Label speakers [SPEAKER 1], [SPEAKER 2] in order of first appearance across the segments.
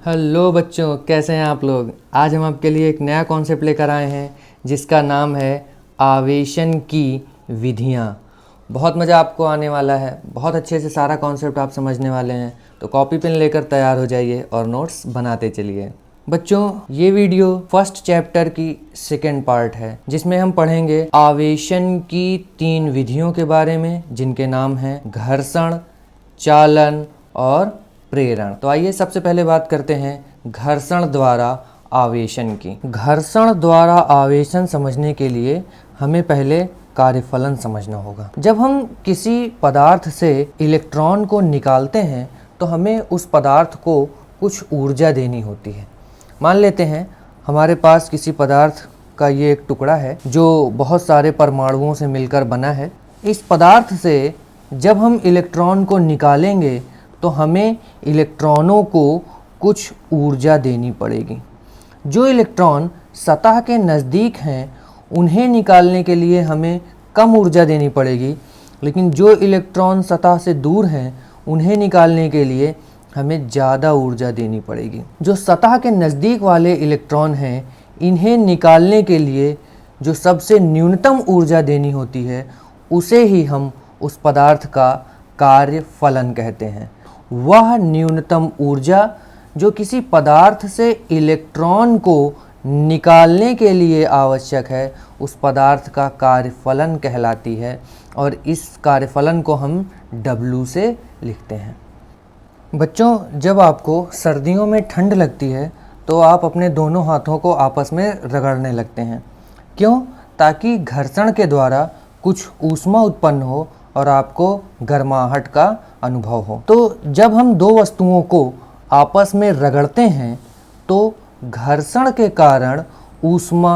[SPEAKER 1] Hello बच्चों, कैसे हैं आप लोग। आज हम आपके लिए एक नया कॉन्सेप्ट लेकर आए हैं जिसका नाम है आवेशन की विधियाँ। बहुत मज़ा आपको आने वाला है। बहुत अच्छे से सारा कॉन्सेप्ट आप समझने वाले हैं। तो कॉपी पेन लेकर तैयार हो जाइए और नोट्स बनाते चलिए। बच्चों, ये वीडियो फर्स्ट चैप्टर की सेकेंड पार्ट है जिसमें हम पढ़ेंगे आवेशन की 3 विधियों के बारे में, जिनके नाम हैं घर्षण, चालन और प्रेरण। तो आइए सबसे पहले बात करते हैं घर्षण द्वारा आवेशन की। घर्षण द्वारा आवेशन समझने के लिए हमें पहले कार्यफलन समझना होगा। जब हम किसी पदार्थ से इलेक्ट्रॉन को निकालते हैं तो हमें उस पदार्थ को कुछ ऊर्जा देनी होती है। मान लेते हैं हमारे पास किसी पदार्थ का ये एक टुकड़ा है जो बहुत सारे परमाणुओं से मिलकर बना है। इस पदार्थ से जब हम इलेक्ट्रॉन को निकालेंगे तो हमें इलेक्ट्रॉनों को कुछ ऊर्जा देनी पड़ेगी। जो इलेक्ट्रॉन सतह के नज़दीक हैं उन्हें निकालने के लिए हमें कम ऊर्जा देनी पड़ेगी, लेकिन जो इलेक्ट्रॉन सतह से दूर हैं उन्हें निकालने के लिए हमें ज़्यादा ऊर्जा देनी पड़ेगी। जो सतह के नज़दीक वाले इलेक्ट्रॉन हैं इन्हें निकालने के लिए जो सबसे न्यूनतम ऊर्जा देनी होती है उसे ही हम उस पदार्थ का कार्यफलन कहते हैं। वह न्यूनतम ऊर्जा जो किसी पदार्थ से इलेक्ट्रॉन को निकालने के लिए आवश्यक है उस पदार्थ का कार्यफलन कहलाती है, और इस कार्यफलन को हम W से लिखते हैं। बच्चों, जब आपको सर्दियों में ठंड लगती है तो आप अपने दोनों हाथों को आपस में रगड़ने लगते हैं। क्यों? ताकि घर्षण के द्वारा कुछ ऊष्मा उत्पन्न हो और आपको गर्माहट का अनुभव हो। तो जब हम दो वस्तुओं को आपस में रगड़ते हैं तो घर्षण के कारण ऊष्मा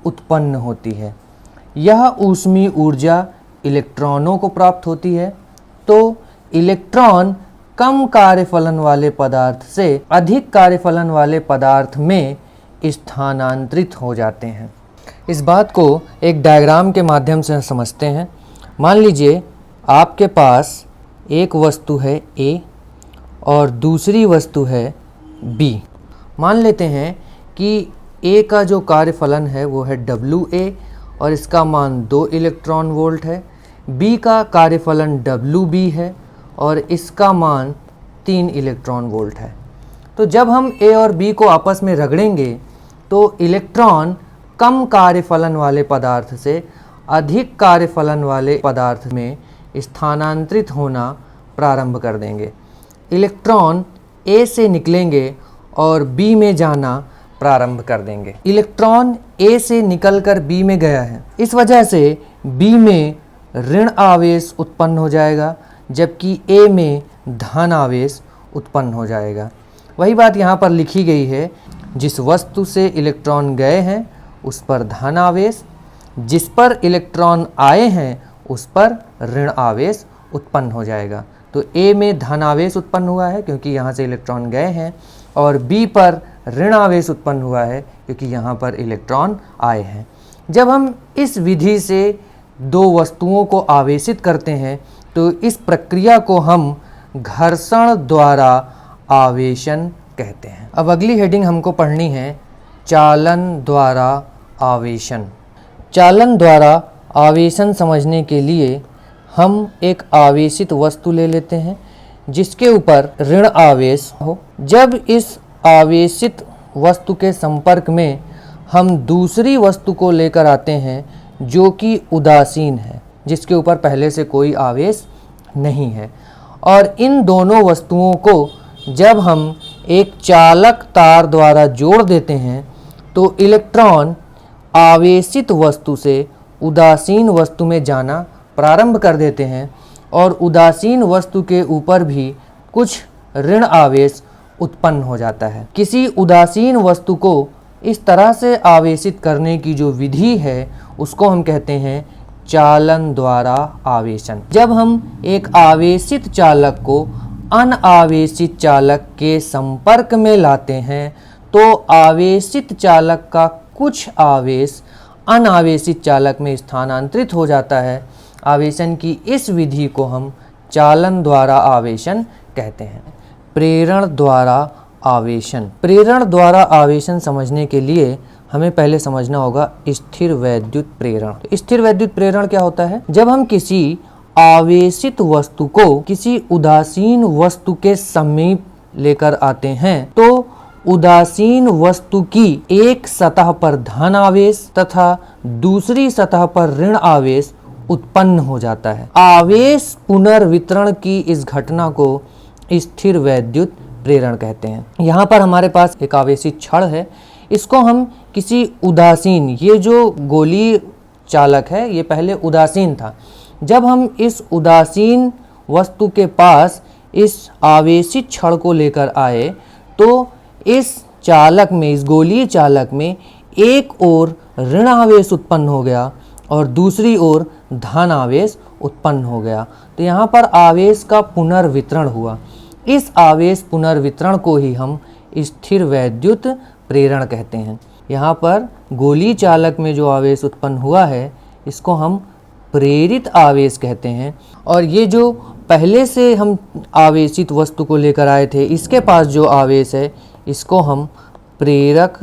[SPEAKER 1] उत्पन्न होती है। यह ऊष्मी ऊर्जा इलेक्ट्रॉनों को प्राप्त होती है। तो इलेक्ट्रॉन कम कार्यफलन वाले पदार्थ से अधिक कार्यफलन वाले पदार्थ में स्थानांतरित हो जाते हैं। इस बात को एक डायग्राम के माध्यम से समझते हैं। मान लीजिए आपके पास एक वस्तु है A और दूसरी वस्तु है B। मान लेते हैं कि A का जो कार्यफलन है वो है WA और इसका मान 2 इलेक्ट्रॉन वोल्ट है। B का कार्यफलन WB है और इसका मान 3 इलेक्ट्रॉन वोल्ट है। तो जब हम A और B को आपस में रगड़ेंगे तो इलेक्ट्रॉन कम कार्यफलन वाले पदार्थ से अधिक कार्यफलन वाले पदार्थ में स्थानांतरित होना प्रारंभ कर देंगे। इलेक्ट्रॉन A से निकलेंगे और B में जाना प्रारंभ कर देंगे। इलेक्ट्रॉन A से निकलकर B में गया है, इस वजह से B में ऋण आवेश उत्पन्न हो जाएगा जबकि A में धन आवेश उत्पन्न हो जाएगा। वही बात यहाँ पर लिखी गई है, जिस वस्तु से इलेक्ट्रॉन गए हैं उस पर धन आवेश, जिस पर इलेक्ट्रॉन आए हैं उस पर ऋण आवेश उत्पन्न हो जाएगा। तो A में धन आवेश उत्पन्न हुआ है क्योंकि यहाँ से इलेक्ट्रॉन गए हैं, और B पर ऋण आवेश उत्पन्न हुआ है क्योंकि यहाँ पर इलेक्ट्रॉन आए हैं। जब हम इस विधि से दो वस्तुओं को आवेशित करते हैं तो इस प्रक्रिया को हम घर्षण द्वारा आवेशन कहते हैं। अब अगली हेडिंग हमको पढ़नी है चालन द्वारा आवेशन। चालन द्वारा आवेशन समझने के लिए हम एक आवेशित वस्तु ले लेते हैं जिसके ऊपर ऋण आवेश हो। जब इस आवेशित वस्तु के संपर्क में हम दूसरी वस्तु को लेकर आते हैं जो कि उदासीन है, जिसके ऊपर पहले से कोई आवेश नहीं है, और इन दोनों वस्तुओं को जब हम एक चालक तार द्वारा जोड़ देते हैं तो इलेक्ट्रॉन आवेशित वस्तु से उदासीन वस्तु में जाना प्रारंभ कर देते हैं, और उदासीन वस्तु के ऊपर भी कुछ ऋण आवेश उत्पन्न हो जाता है। किसी उदासीन वस्तु को इस तरह से आवेशित करने की जो विधि है उसको हम कहते हैं चालन द्वारा आवेशन। जब हम एक आवेशित चालक को अनावेशित चालक के संपर्क में लाते हैं तो आवेशित चालक का कुछ आवेश अनावेशित चालक में स्थानांतरित हो जाता है। आवेशन की इस विधि को हम चालन द्वारा आवेशन कहते हैं। प्रेरण द्वारा आवेशन। प्रेरण द्वारा आवेशन समझने के लिए हमें पहले समझना होगा स्थिर वैद्युत प्रेरण। स्थिर वैद्युत प्रेरण क्या होता है? जब हम किसी आवेशित वस्तु को किसी उदासीन वस्तु के समीप लेकर आते हैं तो उदासीन वस्तु की एक सतह पर धन आवेश तथा दूसरी सतह पर ऋण आवेश उत्पन्न हो जाता है। आवेश पुनर्वितरण की इस घटना को स्थिर वैद्युत प्रेरण कहते हैं। यहाँ पर हमारे पास एक आवेशित छड़ है, इसको हम किसी उदासीन, ये जो गोलीय चालक है ये पहले उदासीन था, जब हम इस उदासीन वस्तु के पास इस आवेशित छड़ को लेकर आए तो इस चालक में, इस गोलीय चालक में एक ओर ऋण आवेश उत्पन्न हो गया और दूसरी ओर धन आवेश उत्पन्न हो गया। तो यहाँ पर आवेश का पुनर्वितरण हुआ। इस आवेश पुनर्वितरण को ही हम स्थिर वैद्युत प्रेरण कहते हैं। यहाँ पर गोलीय चालक में जो आवेश उत्पन्न हुआ है इसको हम प्रेरित आवेश कहते हैं, और ये जो पहले से हम आवेशित वस्तु को लेकर आए थे इसके पास जो आवेश है इसको हम प्रेरक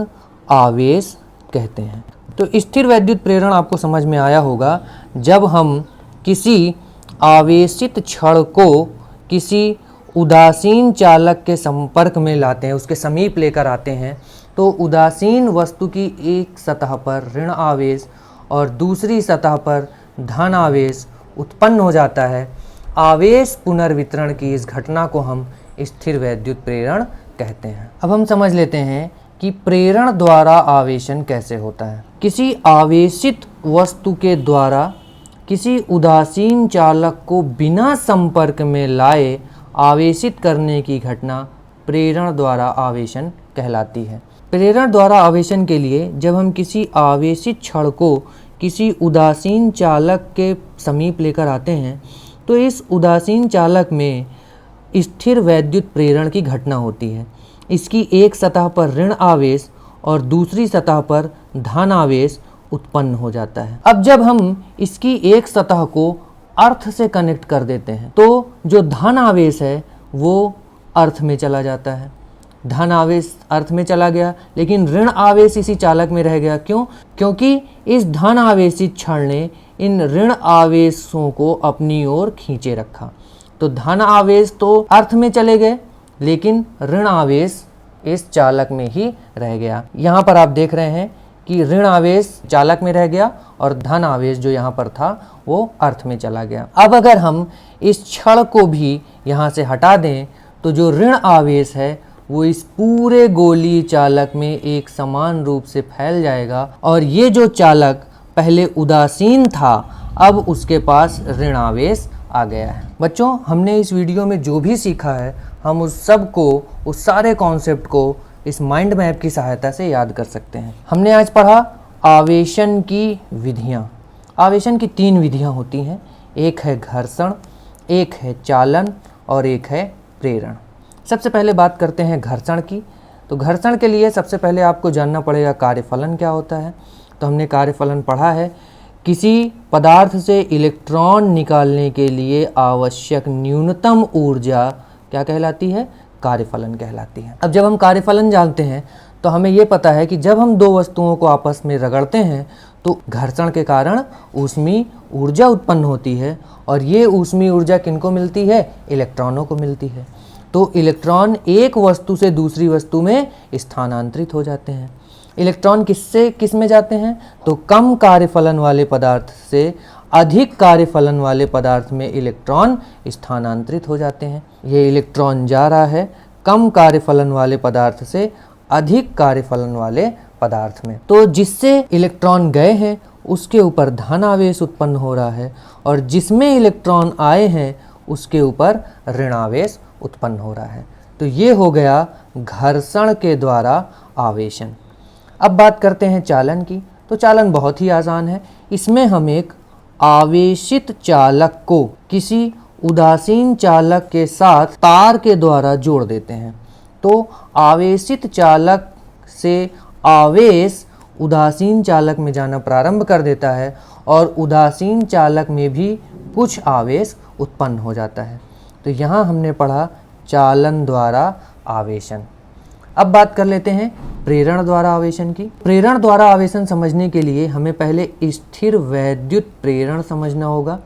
[SPEAKER 1] आवेश कहते हैं। तो स्थिर वैद्युत प्रेरण आपको समझ में आया होगा। जब हम किसी आवेशित छड़ को किसी उदासीन चालक के संपर्क में लाते हैं, उसके समीप लेकर आते हैं, तो उदासीन वस्तु की एक सतह पर ऋण आवेश और दूसरी सतह पर धन आवेश उत्पन्न हो जाता है। आवेश पुनर्वितरण की इस घटना को हम स्थिर वैद्युत प्रेरण कहते हैं। अब हम समझ लेते हैं कि प्रेरण द्वारा आवेशन कैसे होता है। किसी आवेशित वस्तु के द्वारा किसी उदासीन चालक को बिना संपर्क में लाए आवेशित करने की घटना प्रेरण द्वारा आवेशन कहलाती है। प्रेरण द्वारा आवेशन के लिए जब हम किसी आवेशित छड़ को किसी उदासीन चालक के समीप लेकर आते हैं तो इस उदासीन चालक में स्थिर वैद्युत प्रेरण की घटना होती है। इसकी एक सतह पर ऋण आवेश और दूसरी सतह पर धन आवेश उत्पन्न हो जाता है। अब जब हम इसकी एक सतह को अर्थ से कनेक्ट कर देते हैं तो जो धन आवेश है वो अर्थ में चला जाता है। धन आवेश अर्थ में चला गया लेकिन ऋण आवेश इसी चालक में रह गया। क्यों? क्योंकि इस धन आवेशित छड़ ने इन ऋण आवेशों को अपनी ओर खींचे रखा। तो धन आवेश तो अर्थ में चले गए लेकिन ऋण आवेश इस चालक में ही रह गया। यहाँ पर आप देख रहे हैं कि ऋण आवेश चालक में रह गया और धन आवेश जो यहाँ पर था वो अर्थ में चला गया। अब अगर हम इस छड़ को भी यहाँ से हटा दें तो जो ऋण आवेश है वो इस पूरे गोलीय चालक में एक समान रूप से फैल जाएगा और ये जो चालक पहले उदासीन था अब उसके पास ऋण आवेश आ गया है। बच्चों, हमने इस वीडियो में जो भी सीखा है हम उस सब को, उस सारे कॉन्सेप्ट को इस माइंड मैप की सहायता से याद कर सकते हैं। हमने आज पढ़ा आवेशन की विधियाँ। आवेशन की 3 विधियाँ होती हैं, एक है घर्षण, एक है चालन और एक है प्रेरण। सबसे पहले बात करते हैं घर्षण की। तो घर्षण के लिए सबसे पहले आपको जानना पड़ेगा कार्यफलन क्या होता है। तो हमने कार्यफलन पढ़ा है, किसी पदार्थ से इलेक्ट्रॉन निकालने के लिए आवश्यक न्यूनतम ऊर्जा क्या कहलाती है? कार्यफलन कहलाती है। अब जब हम कार्यफलन जानते हैं तो हमें ये पता है कि जब हम 2 वस्तुओं को आपस में रगड़ते हैं तो घर्षण के कारण ऊष्मीय ऊर्जा उत्पन्न होती है और ये ऊष्मीय ऊर्जा किनको मिलती है? इलेक्ट्रॉनों को मिलती है। तो इलेक्ट्रॉन एक वस्तु से दूसरी वस्तु में स्थानांतरित हो जाते हैं। इलेक्ट्रॉन किस में जाते हैं? तो कम कार्यफलन वाले पदार्थ से अधिक कार्यफलन वाले पदार्थ में इलेक्ट्रॉन स्थानांतरित हो जाते हैं। ये इलेक्ट्रॉन जा रहा है कम कार्यफलन वाले पदार्थ से अधिक कार्यफलन वाले पदार्थ में। तो जिससे इलेक्ट्रॉन गए हैं उसके ऊपर धन आवेश उत्पन्न हो रहा है और जिसमें इलेक्ट्रॉन आए हैं उसके ऊपर ऋण आवेश उत्पन्न हो रहा है। तो ये हो गया घर्षण के द्वारा आवेशन। अब बात करते हैं चालन की। तो चालन बहुत ही आसान है। इसमें हम एक आवेशित चालक को किसी उदासीन चालक के साथ तार के द्वारा जोड़ देते हैं। तो आवेशित चालक से आवेश उदासीन चालक में जाना प्रारंभ कर देता है और उदासीन चालक में भी कुछ आवेश उत्पन्न हो जाता है। तो यहाँ हमने पढ़ा चालन द्वारा आवेशन। अब बात कर लेते हैं प्रेरण द्वारा आवेशन की। प्रेरण द्वारा आवेशन समझने के लिए हमें पहले स्थिर वैद्युत प्रेरण समझना होगा।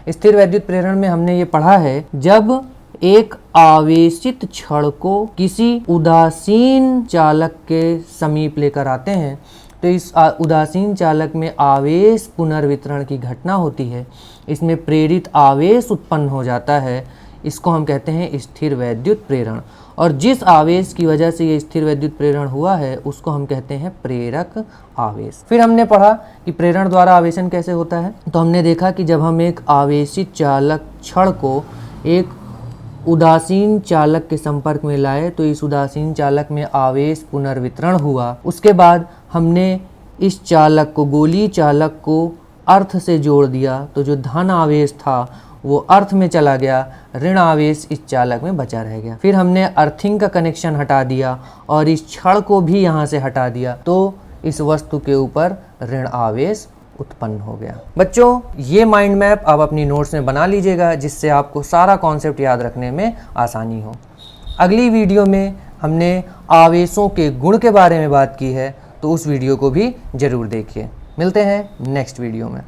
[SPEAKER 1] स्थिर वैद्युत प्रेरण में हमने ये पढ़ा है, जब एक आवेशित छड़ को किसी उदासीन चालक के समीप लेकर आते हैं तो इस उदासीन चालक में आवेश पुनर्वितरण की घटना होती है। इसमें प्रेरित आवेश उत्पन्न हो जाता है। इसको हम कहते हैं स्थिर वैद्युत प्रेरण। और जिस आवेश की वजह से ये स्थिर वैद्युत प्रेरण हुआ है उसको हम कहते हैं प्रेरक आवेश। फिर हमने पढ़ा कि प्रेरण द्वारा आवेशन कैसे होता है। तो हमने देखा कि जब हम एक आवेशित चालक छड़ को एक उदासीन चालक के संपर्क में लाए तो इस उदासीन चालक में आवेश पुनर्वितरण हुआ। उसके बाद हमने इस चालक को, गोलीय चालक को अर्थ से जोड़ दिया, तो जो धन आवेश था वो अर्थ में चला गया, ऋण आवेश इस चालक में बचा रह गया। फिर हमने अर्थिंग का कनेक्शन हटा दिया और इस छड़ को भी यहाँ से हटा दिया, तो इस वस्तु के ऊपर ऋण आवेश उत्पन्न हो गया। बच्चों, ये माइंड मैप आप अपनी नोट्स में बना लीजिएगा, जिससे आपको सारा कॉन्सेप्ट याद रखने में आसानी हो। अगली वीडियो में हमने आवेशों के गुण के बारे में बात की है, तो उस वीडियो को भी जरूर देखिए। मिलते हैं नेक्स्ट वीडियो में।